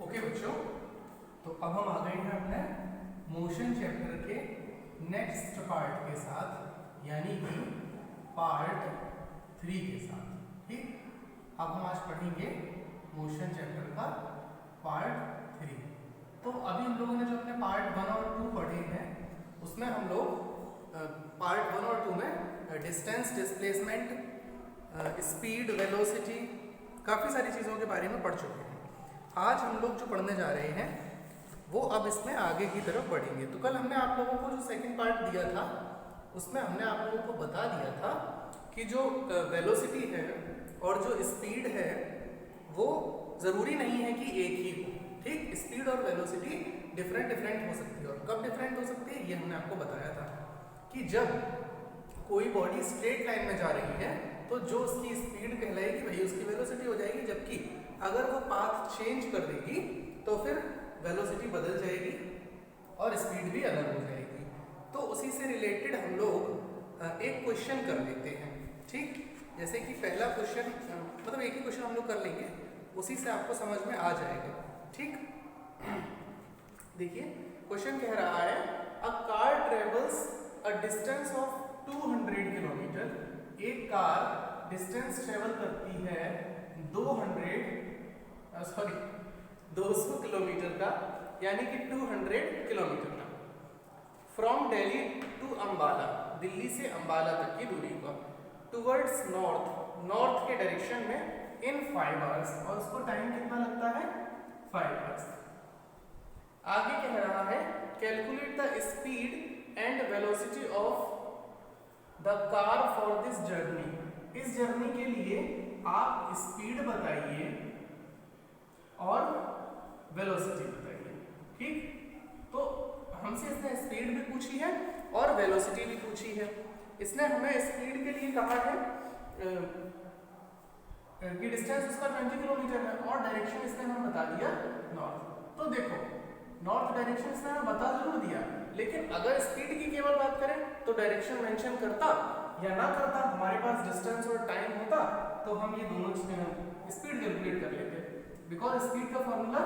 Okay बच्चों, तो अब हम आ गए हैं अपने मोशन चैप्टर के नेक्स्ट पार्ट के साथ, यानी कि पार्ट 3 के साथ। ठीक, अब हम आज पढ़ेंगे मोशन चैप्टर का पार्ट 3। तो अभी हम लोगों ने जो अपने पार्ट 1 और 2 पढ़े हैं, उसमें हम लोग पार्ट 1 और 2 में डिस्टेंस, डिस्प्लेसमेंट, स्पीड, वेलोसिटी, काफ़ी सारी चीज़ों के बारे में पढ़ चुके हैं। आज हम लोग जो पढ़ने जा रहे हैं वो अब इसमें आगे की तरफ बढ़ेंगे। तो कल हमने आप लोगों को जो सेकंड पार्ट दिया था उसमें हमने आप लोगों को बता दिया था कि जो वेलोसिटी है और जो स्पीड है वो ज़रूरी नहीं है कि एक ही हो। ठीक, स्पीड और वेलोसिटी डिफरेंट हो सकती है। और कब डिफरेंट हो सकती है ये हमने आपको बताया था कि जब कोई बॉडी स्ट्रेट लाइन में जा रही है तो जो उसकी स्पीड कहलाएगी वही उसकी वेलोसिटी हो जाएगी, जबकि अगर वो पाथ चेंज कर देगी तो फिर वेलोसिटी बदल जाएगी और स्पीड भी अलग हो जाएगी। तो उसी से रिलेटेड हम लोग एक क्वेश्चन कर लेते हैं। ठीक, जैसे कि पहला क्वेश्चन, मतलब एक ही क्वेश्चन हम लोग कर लेंगे, उसी से आपको समझ में आ जाएगा। ठीक, देखिए क्वेश्चन कह रहा है a car travels a distance of 200 kilometre. एक कार डिस्टेंस ट्रेवल करती है 200 किलोमीटर का, यानी कि 200 किलोमीटर का, फ्रॉम दिल्ली टू अम्बाला, दिल्ली से अम्बाला तक की दूरी का, टूवर्ड्स नॉर्थ के डायरेक्शन में इन 5 आवर्स, और उसको टाइम कितना लगता है 5 आवर्स। आगे कह रहा है calculate the speed and velocity of the car for this journey. इस जर्नी के लिए आप स्पीड बताइए और वेलोसिटी बताइए। ठीक, तो हमसे इसने स्पीड भी पूछी है और वेलोसिटी भी पूछी है। इसने हमें स्पीड के लिए कहा है कि डिस्टेंस उसका 20 किलोमीटर है और डायरेक्शन इसने हमें बता दिया नॉर्थ। तो देखो नॉर्थ डायरेक्शन इसने हमें बता जरूर दिया, लेकिन अगर स्पीड की केवल बात करें तो डायरेक्शन मेंशन करता या ना करता, हमारे पास डिस्टेंस और टाइम होता तो हम ये दोनों चीजें स्पीड कैलकुलेट कर लेते। बिकॉज स्पीड का फॉर्मूला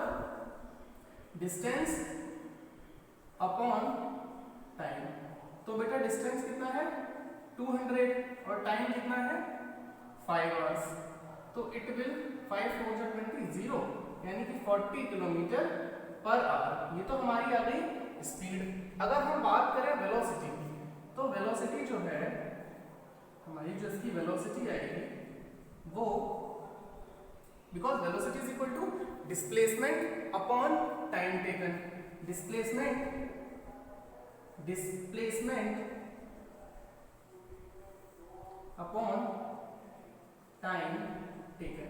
डिस्टेंस अपॉन टाइम। तो बेटा डिस्टेंस कितना है 200 और टाइम कितना है 5 आवर्स। तो इट विल 5 4 20 0, यानी कि 40 किलोमीटर पर आवर। ये तो हमारी आ गई स्पीड। अगर हम बात करें वेलोसिटी की, तो वेलोसिटी जो है हमारी, जो इसकी वेलोसिटी आएगी वो, because velocity is equal to displacement upon time taken. Displacement upon time taken.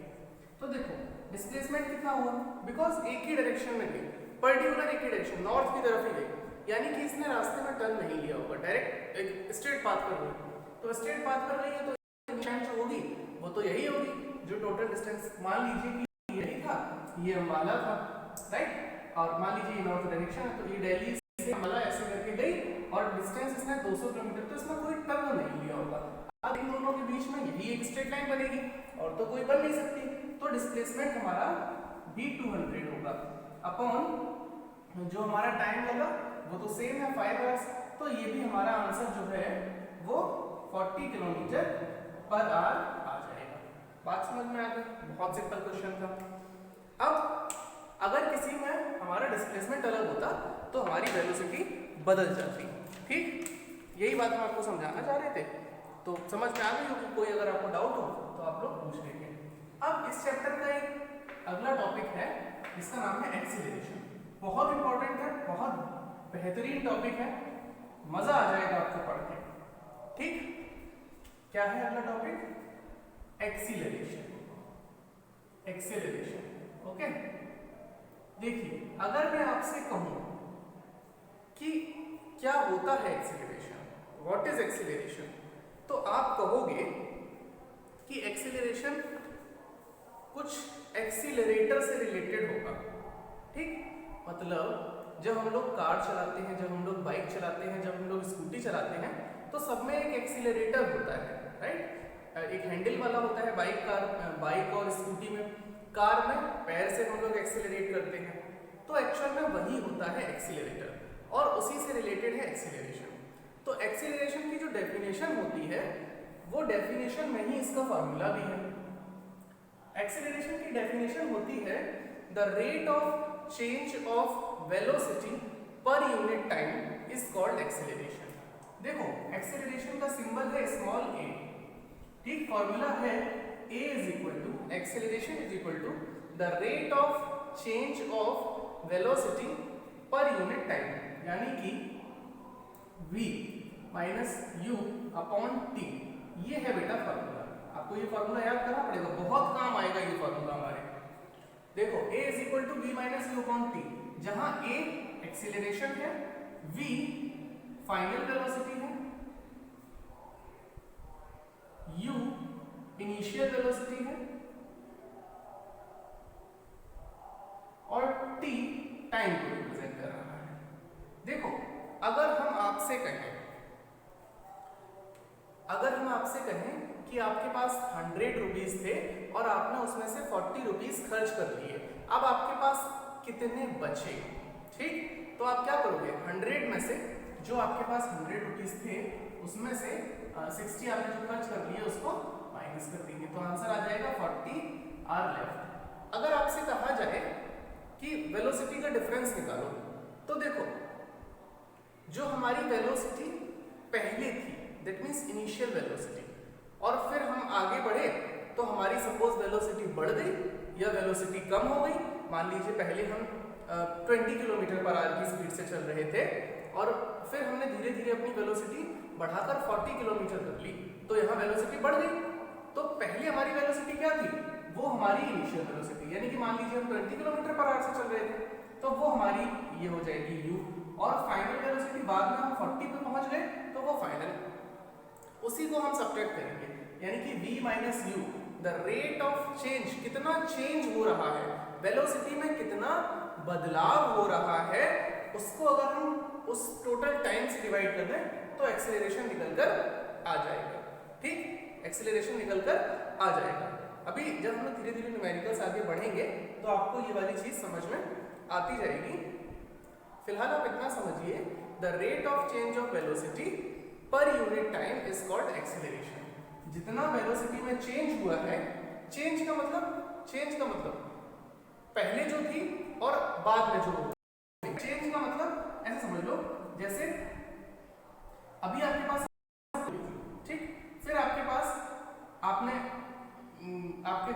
तो देखो डिस्प्लेसमेंट कितना हुआ, बिकॉज एक ही डायरेक्शन में गई, पर्टिकुलर एक ही डायरेक्शन नॉर्थ की तरफ ही गई, यानी कि इसने रास्ते में टर्न नहीं लिया होगा, डायरेक्ट एक स्ट्रेट पाथ पर गई। तो स्ट्रेट पाथ पर गई है तो डिस्टेंस जो होगी वो तो यही होगी, जो टोटल डिस्टेंस मान लीजिए कि यही था, ये अम्बाला था, राइट, और मान लीजिए नॉर्थ डायरेक्शन है तो ये दिल्ली से अम्बाला ऐसे करके गई और डिस्टेंस इसने 200 किलोमीटर, तो इसमें कोई टर्न नहीं लिया होगा। अब इन दोनों के बीच में यही एक स्ट्रेट लाइन बनेगी और तो कोई बन नहीं सकती, तो डिस्प्लेसमेंट हमारा भी 200 होगा अपॉन जो हमारा टाइम लगा वो तो सेम है 5 आवर्स। तो ये भी हमारा आंसर जो है वो 40 किलोमीटर पर आवर आ जाएगा। बात समझ में आ गई? बहुत सिंपल क्वेश्चन था। अब अगर किसी में हमारा डिस्प्लेसमेंट अलग होता तो हमारी वेलोसिटी बदल जाती। ठीक, यही बात हम आपको समझाना चाह रहे थे। तो समझ में आ गई होगी, कोई अगर आपको डाउट हो तो आप लोग पूछ लेंगे। अब इस चैप्टर का एक अगला टॉपिक है जिसका नाम है एक्सीलरेशन। बहुत इंपॉर्टेंट है, बहुत बेहतरीन टॉपिक है, मजा आ जाएगा आपको पढ़ के। ठीक, क्या है अगला टॉपिक? एक्सीलरेशन। ओके, देखिए अगर मैं आपसे कहूं कि क्या होता है एक्सीलरेशन, व्हाट इज एक्सीलरेशन, तो आप कहोगे कि एक्सीलरेशन कुछ एक्सीलरेटर से रिलेटेड होगा। ठीक, मतलब जब हम लोग कार चलाते हैं, जब हम लोग बाइक चलाते हैं, जब हम लोग स्कूटी चलाते हैं, तो सब में एक एक्सीलरेटर होता है, राइट। एक हैंडल वाला होता है बाइक और स्कूटी में, कार में पैर से हम लोग एक्सेलरेट करते हैं, तो एक्चुअल में वही होता है एक्सीलरेटर और उसी से रिलेटेड है एक्सीलरेशन। तो एक्सीलरेशन की जो डेफिनेशन होती है वो डेफिनेशन में ही इसका फॉर्मूला भी है। एक्सीलरेशन की डेफिनेशन होती है the rate of change of velocity per unit time is called acceleration. देखो एक्सीलरेशन का सिंबल है स्मॉल a, ठीक, फॉर्मूला है a is equal to acceleration is equal to the rate of change of velocity per unit time, यानी कि v minus u upon t। ये है बेटा फॉर्मूला, आपको ये फॉर्मूला याद करना पड़ेगा, बहुत काम आएगा ये फॉर्मूला हमारे। देखो a is equal to v minus u upon t, जहां a एक्सीलरेशन है, v फाइनल वेलोसिटी है, u इनिशियल वेलोसिटी है और t टाइम को रिप्रेजेंट कर रहा है। देखो अगर हम आपसे कहें कि आपके पास 100 रुपीज थे और आपने उसमें से 40 रुपीज खर्च कर लिए, अब आपके पास कितने बचे, ठीक, तो आप क्या करोगे, 100 में से जो आपके पास 100 रुपीज थे उसमें से 60 आपने जो खर्च कर लिए उसको माइनस कर देंगे, तो आंसर आ जाएगा 40 आर लेफ्ट। अगर आपसे कहा जाए कि वेलोसिटी का डिफरेंस निकालो, तो देखो जो हमारी वेलोसिटी पहले थी दैट मीन्स इनिशियल वेलोसिटी, और फिर हम आगे बढ़े तो हमारी सपोज वेलोसिटी बढ़ गई या वेलोसिटी कम हो गई। मान लीजिए पहले हम 20 किलोमीटर पर आवर की स्पीड से चल रहे थे और फिर हमने धीरे धीरे अपनी वेलोसिटी बढ़ाकर 40 किलोमीटर कर ली, तो यहाँ वेलोसिटी बढ़ गई। तो पहले हमारी वेलोसिटी क्या थी, वो हमारी इनिशियल वेलोसिटी, यानी कि मान लीजिए हम 20 किलोमीटर पर आवर से चल रहे थे, तो वो हमारी ये हो जाएगी u, और फाइनल वेलोसिटी बाद में हम 40 पे पहुंच गए तो वो फाइनल, उसी को हम सब्ट्रैक्ट करेंगे, यानी कि v minus u, the rate of change, कितना चेंज हो रहा है, वेलोसिटी में कितना बदलाव हो रहा है, उसको अगर हम उस टोटल टाइम से डिवाइड कर दें तो एक्सेलरेशन निकलकर आ जाएगा, ठीक, एक्सेलरेशन निकलकर आ जाएगा। अभी जब हम धीरे धीरे न्यूमेरिकल्स आगे बढ़ेंगे तो आपको ये वाली चीज समझ में आती जाएगी। फिलहाल आप इतना समझिए, the rate of change of velocity per unit time is called acceleration. जितना वेलोसिटी में चेंज हुआ है, चेंज का मतलब पहले जो थी और बाद में जो, चेंज का मतलब ऐसे समझ लो जैसे अभी आपके पास, ठीक, फिर आपके पास आपके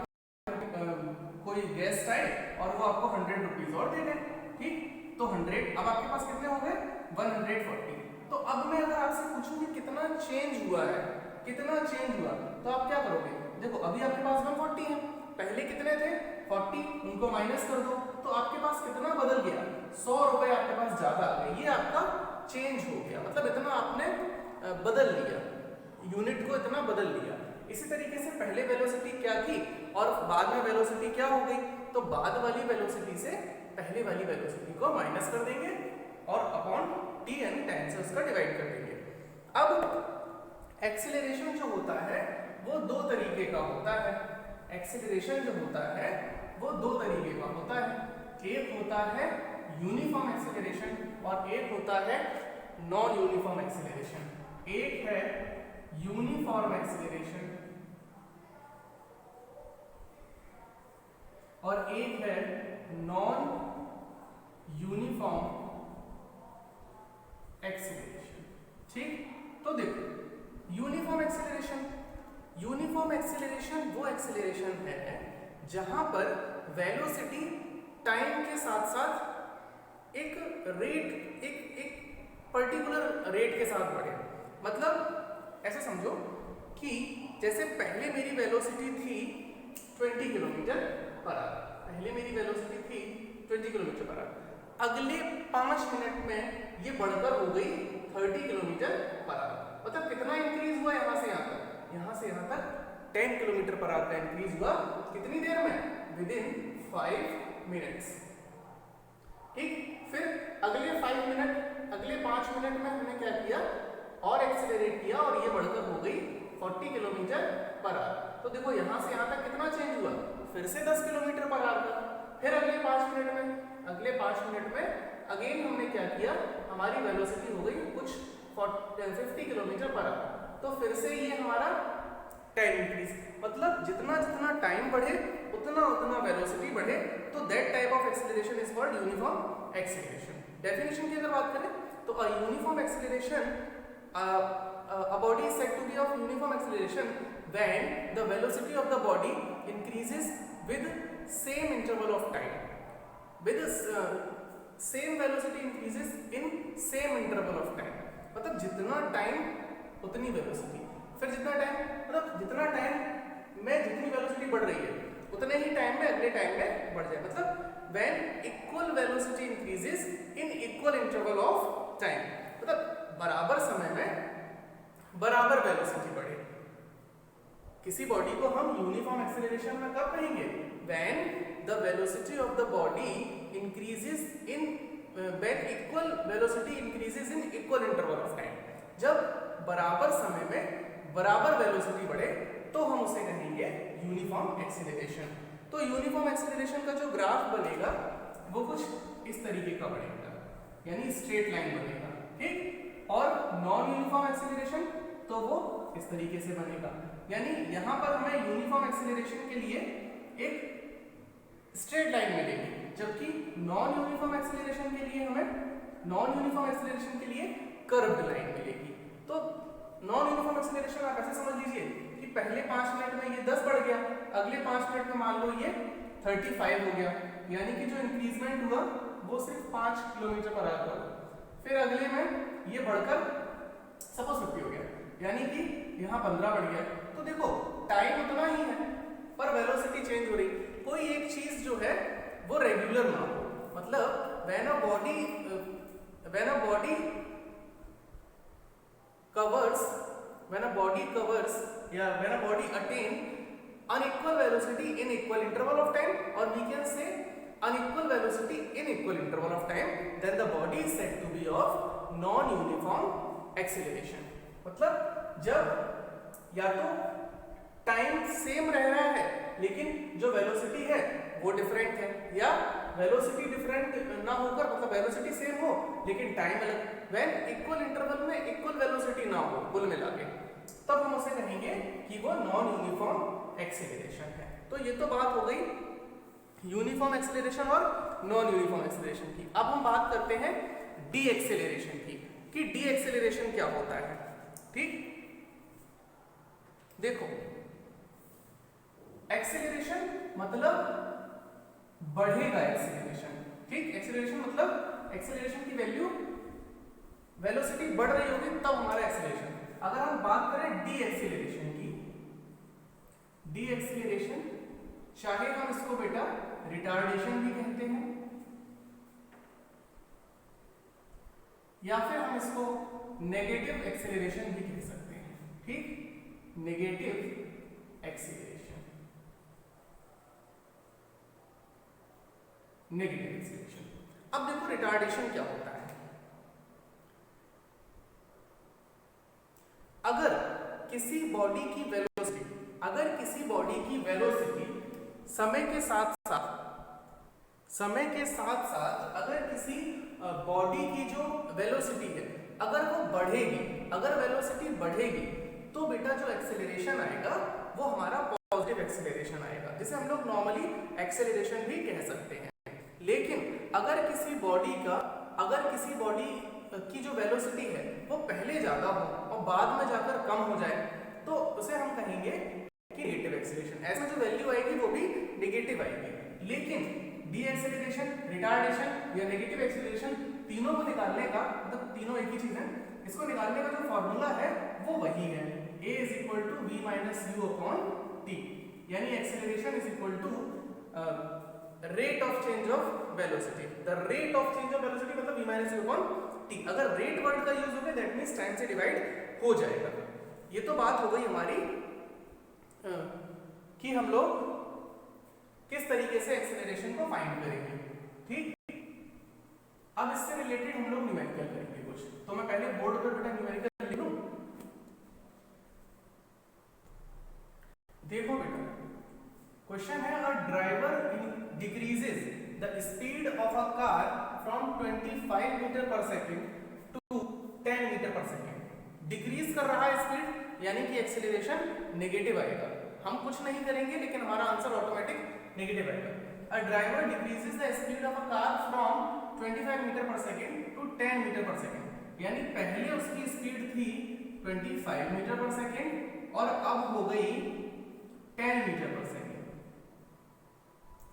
कोई गेस्ट आए और वो आपको 100 रुपीज और दे गए, ठीक, तो 100, अब आपके पास कितने हो गए 140। तो अब मैं अगर आपसे पूछूं कि कितना चेंज हुआ है, तो आप क्या करोगे, देखो अभी आपके पास 140 है, पहले कितने थे 40, उनको माइनस कर दो, तो आपके पास कितना बदल गया, 100 रुपए आपके पास ज्यादा आ गए, ये आपका चेंज हो गया, मतलब इतना आपने बदल लिया, यूनिट को इतना बदल लिया। इसी तरीके से पहले वेलोसिटी क्या थी और बाद में वेलोसिटी क्या हो गई, तो बाद वाली वेलोसिटी से पहले वाली वेलोसिटी को माइनस कर देंगे और अपॉन t यानी टाइम से उसका डिवाइड कर देंगे। अब एक्सीलरेशन जो होता है वो दो तरीके का होता है, एक्सीलरेशन जो होता है वो दो तरीके का होता है, एक होता है यूनिफॉर्म एक्सीलरेशन और एक होता है नॉन यूनिफॉर्म एक्सीलरेशन। एक है यूनिफॉर्म एक्सीलरेशन और एक है नॉन यूनिफॉर्म एक्सीलरेशन, ठीक। तो देखो यूनिफॉर्म एक्सीलरेशन वो एक्सीलरेशन है जहां पर वेलोसिटी टाइम के साथ साथ एक रेट, एक पर्टिकुलर रेट के साथ बढ़े। मतलब ऐसे समझो कि जैसे पहले मेरी वेलोसिटी थी 20 किलोमीटर पर आवर, अगले 5 मिनट में ये बढ़कर हो गई 30 किलोमीटर पर आवर। मतलब कितना इंक्रीज हुआ यहाँ से यहाँ तक 10 किलोमीटर पर आवर का इंक्रीज हुआ, कितनी देर में, विद इन 5 मिनट्स, ठीक। फिर अगले 5 मिनट में हमने क्या किया और एक्सेलरेट किया और ये बढ़कर हो गई 40 किलोमीटर पर आवर। तो देखो यहाँ से यहाँ तक कितना चेंज हुआ, फिर से 10 किलोमीटर पर आवर का। फिर अगले 5 मिनट में अगेन हमने क्या किया, हमारी वेलोसिटी हो गई कुछ 50 किलोमीटर पर आवर। तो फिर से ये हमारा टाइम इंक्रीज, मतलब जितना जितना टाइम बढ़े उतना उतना वेलोसिटी बढ़े, तो that type of acceleration is called uniform acceleration. Definition की अगर बात करें तो a uniform acceleration, a body is said to be of uniform acceleration when the velocity of the body increases with same interval of time, with same velocity increases in same interval of time। मतलब जितना time उतनी velocity, फिर जितना time, मतलब जितना time में जितनी velocity बढ़ रही है उतने ही टाइम में अगले टाइम में बढ़ जाए, मतलब when equal velocity increases in equal interval of time, मतलब बराबर समय में बराबर वेलोसिटी बढ़े। किसी बॉडी को हम यूनिफॉर्म एक्सेलरेशन में कब कहेंगे, when the velocity of the body increases in when equal velocity increases in equal interval of time। जब बराबर समय में बराबर वेलोसिटी बढ़े तो हम उसे कहेंगे यूनिफॉर्म एक्सेलरेशन। तो यूनिफॉर्म एक्सेलरेशन का जो ग्राफ बनेगा वो कुछ इस तरीके का बनेगा, यानी स्ट्रेट लाइन बनेगा, ठीक। और नॉन यूनिफॉर्म एक्सेलरेशन तो वो इस तरीके से बनेगा, यानी यहां पर हमें यूनिफॉर्म एक्सेलरेशन के लिए एक स्ट्रेट लाइन मिलेगी, जबकि नॉन यूनिफॉर्म एक्सेलरेशन के लिए कर्व्ड लाइन मिलेगी। तो नॉन यूनिफॉर्म एक्सेलरेशन आप ऐसे समझ लीजिए कि पहले 5 मिनट में ये 10 बढ़ गया, अगले 5 मिनट में मान लो ये 35 हो गया, यानी कि जो इंक्रीजमेंट हुआ वो सिर्फ 5 किलोमीटर पर आवर हुआ। फिर अगले में ये बढ़कर सपोज 50 हो गया, यानी कि यहाँ 15 बढ़ गया। तो देखो टाइम उतना ही है पर वेलोसिटी चेंज हो रही। कोई एक चीज जो है वो रेगुलर ना हो, मतलब व्हेन अ बॉडी कवर्स या when a body attain unequal velocity in equal interval of time, or we can say unequal velocity in equal interval of time, then the body is said to be of non uniform acceleration। मतलब जब या तो time same रह रहा है लेकिन जो velocity है वो डिफरेंट है, या वेलोसिटी डिफरेंट ना होकर मतलब वेलोसिटी सेम हो लेकिन टाइम अलग, व्हेन इक्वल इंटरवल में इक्वल वेलोसिटी ना हो कुल मिला के, तब हम उसे कहेंगे कि वो नॉन यूनिफॉर्म एक्सेलरेशन है। तो ये तो बात हो गई यूनिफॉर्म एक्सेलरेशन और नॉन यूनिफॉर्म एक्सेलरेशन की। अब हम बात करते हैं डी एक्सेलरेशन की, कि डी एक्सेलरेशन क्या होता है, ठीक। देखो एक्सेलरेशन मतलब बढ़ेगा एक्सेलरेशन, ठीक। एक्सेलरेशन मतलब एक्सेलरेशन की वैल्यू, वेलोसिटी बढ़ रही होगी तब हमारा एक्सेलरेशन। अगर हम बात करें डी एक्सेलरेशन की, डी एक्सेलरेशन चाहे हम इसको बेटा रिटार्डेशन भी कहते हैं या फिर हम इसको नेगेटिव एक्सेलरेशन भी कह सकते हैं, ठीक। Negative acceleration, negative acceleration. अब देखो रिटार्डेशन क्या होता है। अगर किसी बॉडी की वेलोसिटी समय के साथ साथ अगर किसी बॉडी की जो वेलोसिटी है अगर वो बढ़ेगी, अगर वेलोसिटी बढ़ेगी तो बेटा जो एक्सेलरेशन आएगा वो हमारा पॉजिटिव एक्सेलरेशन आएगा, जिसे हम लोग नॉर्मली एक्सेलरेशन भी कह सकते हैं। लेकिन अगर किसी बॉडी की जो वेलोसिटी है वो पहले ज्यादा हो और बाद में जाकर कम हो जाए तो उसे हम कहेंगे कि नेगेटिव एक्सेलरेशन। ऐसे जो वैल्यू आएगी वो भी नेगेटिव आएगी। लेकिन डी एक्सेलरेशन, रिटार्डेशन या नेगेटिव एक्सेलरेशन तीनों को निकालने का, मतलब तीनों एक ही चीज है, इसको निकालने का जो फॉर्मूला है वो वही है, a = v - u/t, यानी acceleration = rate of change of velocity. The rate of change of velocity मतलब v - u/t। अगर रेट वर्ड का यूज हो गया दैट मींस टाइम से डिवाइड हो जाएगा। ये तो बात हो गई हमारी कि हम लोग किस तरीके से एक्सेलरेशन को फाइंड करेंगे, ठीक। अब इससे रिलेटेड हम लोग न्यूमेरिकल करेंगे कुछ। तो मैं पहले बोर्ड पर बेटा न्यूमेरिकल लिख लूं। देखो बेटा क्वेश्चन है, a speed of a car from 25 metre per second to 10 metre per second. Decrease कर रहा है स्पीड, यानी कि एक्सेलरेशन नेगेटिव आएगा। हम कुछ नहीं करेंगे लेकिन हमारा आंसर ऑटोमेटिक नेगेटिव आएगा। A driver decreases the speed of a car from 25 metre per second to 10 metre per second, यानी पहले उसकी स्पीड थी 25 मीटर पर सेकेंड और अब हो गई 10 मीटर पर सेकेंड,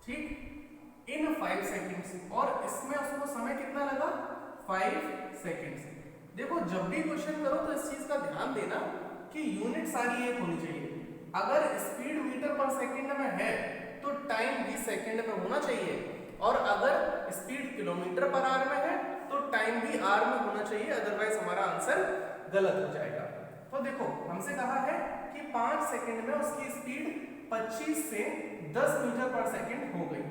ठीक, इन 5 सेकेंड्स। और इसमें उसको समय कितना लगा? 5 सेकेंड्स। देखो जब भी क्वेश्चन करो तो इस चीज का ध्यान देना कि यूनिट सारी एक होनी चाहिए। अगर स्पीड मीटर पर सेकेंड में है तो टाइम भी सेकेंड में होना चाहिए, और अगर स्पीड किलोमीटर पर आवर में है तो टाइम भी आवर में होना चाहिए, अदरवाइज हमारा आंसर गलत हो जाएगा। तो देखो हमसे कहा है कि 5 सेकेंड में उसकी स्पीड 25 से 10 मीटर पर सेकेंड हो गई।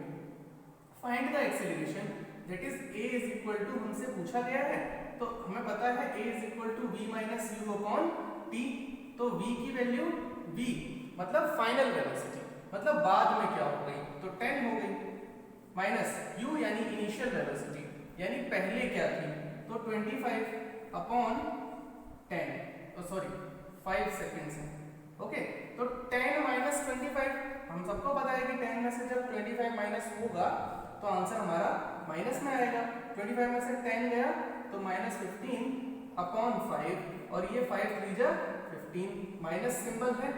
Find the acceleration, that is a is equal to, हमसे पूछा गया है तो हमें पता है a is equal to v minus u upon t। तो v की वैल्यू v मतलब फाइनल वेलोसिटी, मतलब बाद में क्या हो गई, तो 10 हो गई, माइनस u यानी इनिशियल वेलोसिटी, यानी पहले क्या थी, तो 25 अपॉन 10, सॉरी 5 सेकेंड्स है, ओके। तो 10 माइनस 25, हम सबको पता है कि 10 में से जब 25 माइनस होगा तो आंसर हमारा माइनस में आएगा। 25 में से 10 गया तो माइनस 15 अपॉन 5, और ये 5 3 जा 15, माइनस सिंबल है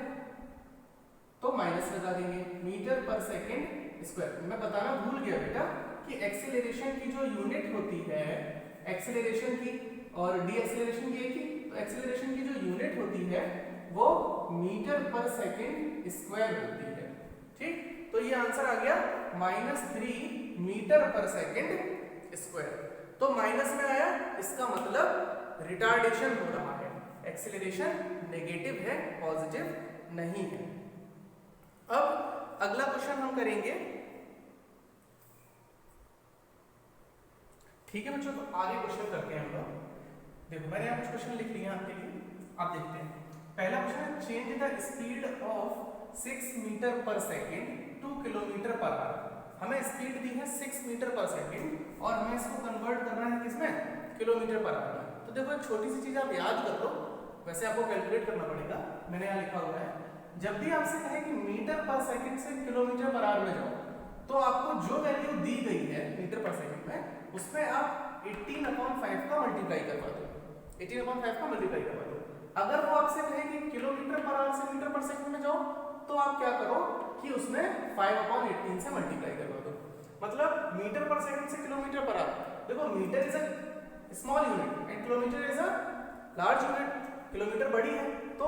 तो माइनस लगा देंगे। Metre per second square. मैं बताना भूल गया बेटा कि एक्सेलरेशन की जो यूनिट होती है, एक्सेलरेशन की और डी एक्सेलरेशन की एक ही, तो एक्सेलरेशन की जो यूनिट होती है वो मीटर पर सेकेंड स्क्वायर होती है, ठीक। तो ये आंसर आ गया -3 मीटर पर सेकेंड स्क्वायर। तो माइनस में आया, इसका मतलब रिटार्डेशन हो रहा है, एक्सेलरेशन नेगेटिव है, पॉजिटिव नहीं है। अब अगला क्वेश्चन हम करेंगे, ठीक है बच्चों। तो आगे क्वेश्चन करते हैं हम लोग। देखो मैंने यहाँ कुछ क्वेश्चन लिख लिए आपके लिए, आप देखते हैं। पहला क्वेश्चन है change the speed of 6 metre per second 2 kilometre per hour. हमें स्पीड दी है 6 मीटर पर सेकेंड और हमें इसको कन्वर्ट करना है किसमें, किलोमीटर पर आवर में। तो देखो एक छोटी सी चीज आप याद कर लो, वैसे आपको कैलकुलेट करना पड़ेगा, मैंने यहाँ लिखा हुआ है। जब भी आपसे कहे कि मीटर पर सेकंड से किलोमीटर पर आवर में जाओ, तो आपको जो वैल्यू दी गई है मीटर पर सेकंड में, उसमें आप 18/5 का मल्टीप्लाई करवा दो, 18/5 का मल्टीप्लाई करवा दो। अगर वो आपसे कहे कि किलोमीटर पर आवर से मीटर पर सेकंड में जाओ, तो आप क्या करो कि उसमें 5/18 से मल्टीप्लाई करवा दो, मतलब मीटर पर सेकंड से किलोमीटर पर आवर। देखो metre is a small unit and kilometre is a large unit. Kilometre बड़ी है, तो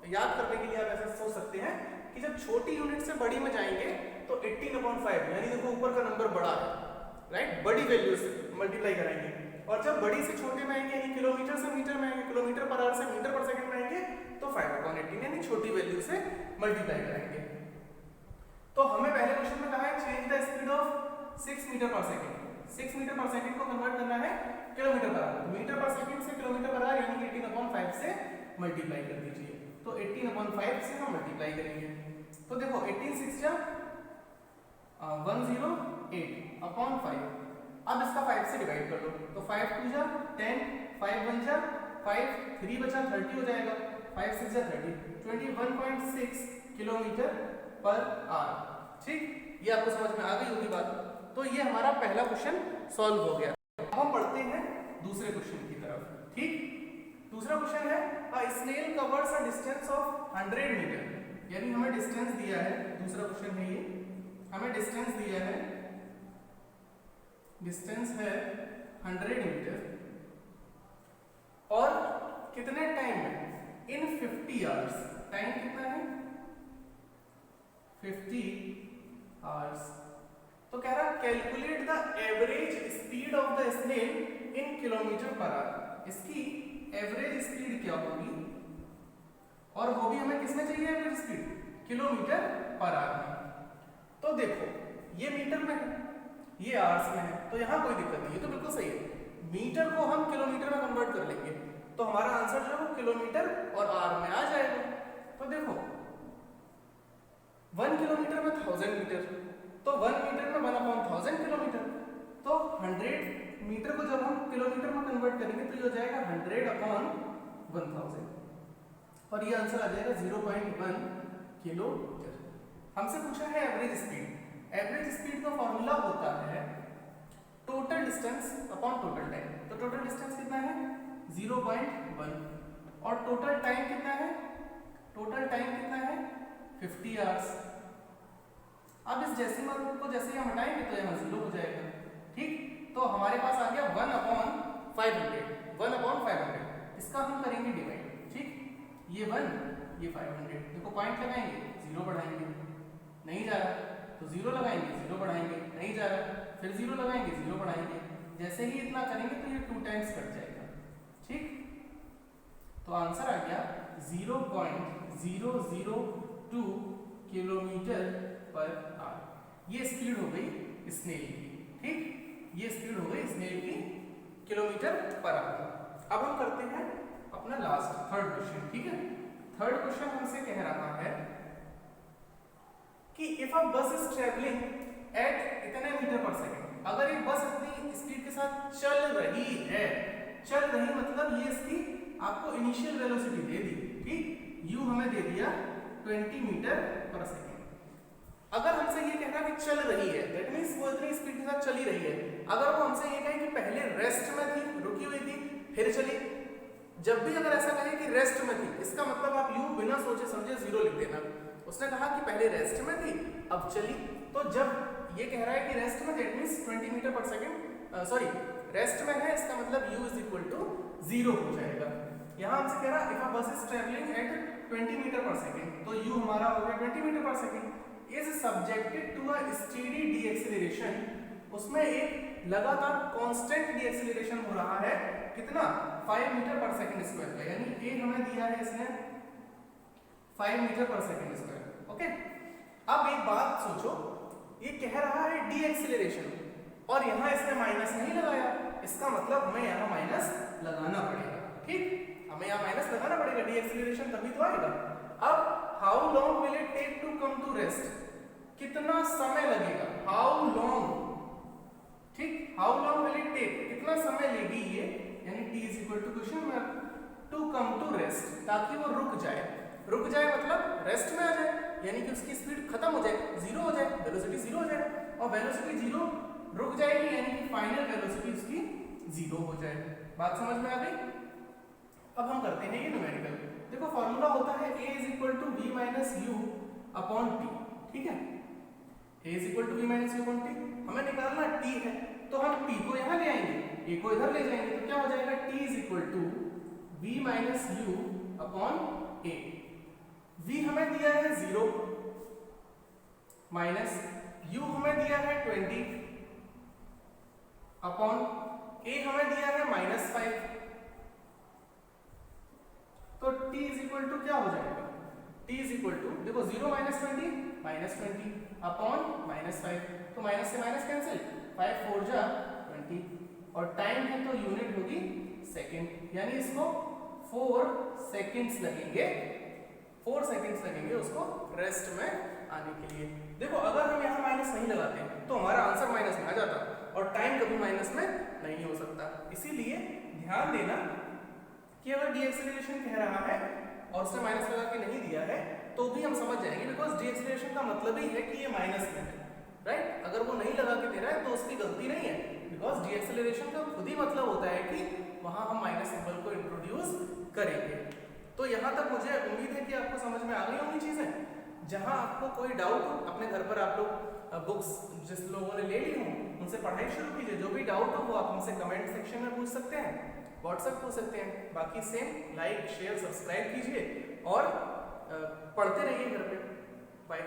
याद करने के लिए आप ऐसा सोच सकते हैं कि जब छोटी यूनिट से बड़ी में जाएंगे तो 18/5, यानी देखो ऊपर का नंबर बड़ा है, राइट, बड़ी वैल्यू से मल्टीप्लाई कराएंगे। और जब बड़ी से छोटे में आएंगे, यानी किलोमीटर से मीटर में आएंगे, किलोमीटर पर आवर से मीटर पर सेकंड में आएंगे, तो 5/18 यानी छोटी वैल्यू से मल्टीप्लाई कराएंगे। तो हमें पहले क्वेश्चन में कहा है change the speed of 6 metre per second. 6 metre per second को कन्वर्ट करना है kilometre per hour. Metre per second से किलोमीटर पर आवर यानी 18/5 से मल्टीप्लाई कर दीजिए। तो 18/5 से हम मल्टीप्लाई करेंगे। तो देखो 18 6 जा 108 अपॉन 5। अब इसका 5 से डिवाइड कर लो, तो 5 2 जा 10, 5 1 जा 5, 3 बचा 30 हो जाएगा, 5 6 जा 30, 21.6 किलोमीटर पर आवर, ठीक। ये आपको समझ में आ गई होगी बात। तो ये हमारा पहला क्वेश्चन सॉल्व हो गया। अब हम पढ़ते हैं दूसरे क्वेश्चन की तरफ, ठीक। दूसरा क्वेश्चन है a snail covers a distance of 100 metre, यानी हमें डिस्टेंस दिया है, दूसरा क्वेश्चन है ये, हमें डिस्टेंस दिया है, डिस्टेंस है 100 मीटर और कितने टाइम में, इन 50 आवर्स। टाइम कितना है, 50 आवर्स। तो कह रहा calculate the average speed of the snail in kilometre per hour. इसकी एवरेज स्पीड क्या होगी, और वो भी हमें किसमें चाहिए average speed, kilometre per hour में। तो देखो ये मीटर में है, ये आवर्स में है, तो यहां कोई दिक्कत नहीं है, तो बिल्कुल सही है। मीटर को हम किलोमीटर में कन्वर्ट कर लेंगे तो हमारा आंसर जो है वो किलोमीटर और आवर में आ जाएगा। तो देखो 1 किलोमीटर में 1000 मीटर, तो 1 मीटर में 1/1000 किलोमीटर। 100 मीटर को जब हम किलोमीटर में कन्वर्ट करेंगे तो ये हो जाएगा 100/1000 और ये आंसर आ जाएगा 0.1 किलोमीटर। हमसे पूछा है एवरेज स्पीड। एवरेज स्पीड का फॉर्मूला होता है total distance upon total time. तो टोटल डिस्टेंस कितना है 0.1 और टोटल टाइम कितना है, टोटल टाइम कितना है 50 आवर्स। अब इस डेसिमल को जैसे ही हम हटाएंगे तो यहाँ 0 हो जाएगा। ठीक, तो हमारे पास आ गया 1/500, 1/500। इसका हम करेंगे डिवाइड। ठीक, ये 1 ये 500, देखो पॉइंट लगाएंगे 0 बढ़ाएंगे, नहीं जा रहा तो 0 लगाएंगे, 0 बढ़ाएंगे, नहीं जा रहा, फिर 0 लगाएंगे, 0 बढ़ाएंगे। जैसे ही इतना करेंगे तो ये 2 टाइम्स कट जाएगा। ठीक, तो आंसर आ गया 0.002 किलोमीटर पर आवर। ये स्पीड हो गई स्नेल की। ठीक, ये स्पीड हो गई स्नेल की किलोमीटर पर आवर। अब हम करते हैं अपना लास्ट थर्ड क्वेश्चन। ठीक है, थर्ड क्वेश्चन हमसे कह रहा है कि if a bus is travelling eight इतने मीटर पर सेकंड, अगर एक बस अपनी स्पीड के साथ चल रही है, चल रही मतलब ये इसकी आपको इनिशियल वेलोसिटी दे दी। ठीक, u हमें दे दिया 20 मीटर पर सेकंड। अगर हमसे ये कह रहा है कि चल रही है, दैट मींस वो इतनी स्पीड के साथ चली रही है। अगर वो हमसे ये कहे कि पहले रेस्ट में थी, रुकी हुई थी, फिर चली, जब भी अगर ऐसा कहे कि रेस्ट में थी, इसका मतलब आप u बिना सोचे समझे 0 लिख देना। उसने कहा कि पहले रेस्ट में थी अब चली, तो जब ये कह रहा है कि रेस्ट में, that means 20 metre per second, sorry rest में है, इसका मतलब u इज इक्वल टू 0 हो जाएगा। यहाँ हमसे कह रहा है if a bus is travelling at 20 metre per second, तो u हमारा हो गया 20 metre per second is subjected to a steady deceleration. उसमें एक लगातार कांस्टेंट डीएक्सेलरेशन हो रहा है, कितना 5 मीटर पर सेकंड स्क्वायर का, यानी a हमें दिया है इसने 5 metre per second square. Okay, अब एक बात सोचो, ये कह रहा है डीएक्सेलरेशन और यहाँ इसने माइनस नहीं लगाया, इसका मतलब हमें यहाँ माइनस लगाना पड़ेगा। ठीक, हमें यहाँ माइनस लगाना पड़ेगा, डीएक्सेलरेशन तभी तो आएगा। अब how long will it take to come to rest, कितना समय लगेगा, हाउ लॉन्ग। ठीक, how long will it take, कितना समय लेगी ये, यानी t is equal to question mark, to come to rest, ताकि वो रुक जाए। रुक जाए मतलब रेस्ट में आ जाए, यानी कि उसकी स्पीड खत्म हो जाए, 0 हो जाए, वेलोसिटी 0 हो जाए, और वेलोसिटी 0 रुक जाएगी, यानी कि फाइनल वेलोसिटी उसकी 0 हो जाए। बात समझ में आ गई? अब हम करते हैं ये न्यूमेरिकल। देखो फॉर्मूला होता है a is equal to v minus u upon t। ठीक है, a is equal to v minus u upon t, हमें निकालना t है, तो हम t को यहाँ ले आएंगे, a को इधर ले जाएंगे, तो क्या हो जाएगा t is equal to v minus u upon a। v हमें दिया है 0 माइनस u हमें दिया है 20 अपॉन a हमें दिया है -5, तो t इज इक्वल टू क्या हो जाएगा, t इज इक्वल टू देखो 0 माइनस 20 अपॉन -5, तो माइनस से माइनस कैंसिल, 5 4 जा 20, और टाइम है तो यूनिट होगी सेकंड, यानी इसको 4 सेकंड्स लगेंगे, 4 सेकंड्स लगेंगे उसको रेस्ट में आने के लिए। देखो अगर हम यहाँ माइनस नहीं लगाते तो हमारा आंसर माइनस में आ जाता, और टाइम कभी माइनस में नहीं हो सकता। इसीलिए ध्यान देना कि अगर डीएक्सेलरेशन कह रहा है और उसने माइनस लगा के नहीं दिया है तो भी हम समझ जाएंगे, बिकॉज डीएक्सेलरेशन का मतलब ही है कि ये माइनस में है, राइट। अगर वो नहीं लगा के दे रहा है तो उसकी गलती नहीं है, बिकॉज डीएक्सेलरेशन का खुद ही मतलब होता है कि वहां हम माइनस सिंबल को इंट्रोड्यूस करेंगे। तो यहाँ तक मुझे उम्मीद है कि आपको समझ में आ गई होंगी चीजें। जहां आपको कोई डाउट हो, अपने घर पर आप लोग बुक्स जिस लोगों ने ले ली हो उनसे पढ़ाई शुरू कीजिए, जो भी डाउट हो वो आप हमसे कमेंट सेक्शन में पूछ सकते हैं, व्हाट्सएप पूछ सकते हैं। बाकी सेम लाइक शेयर सब्सक्राइब कीजिए और पढ़ते रहिए घर पे। बाय।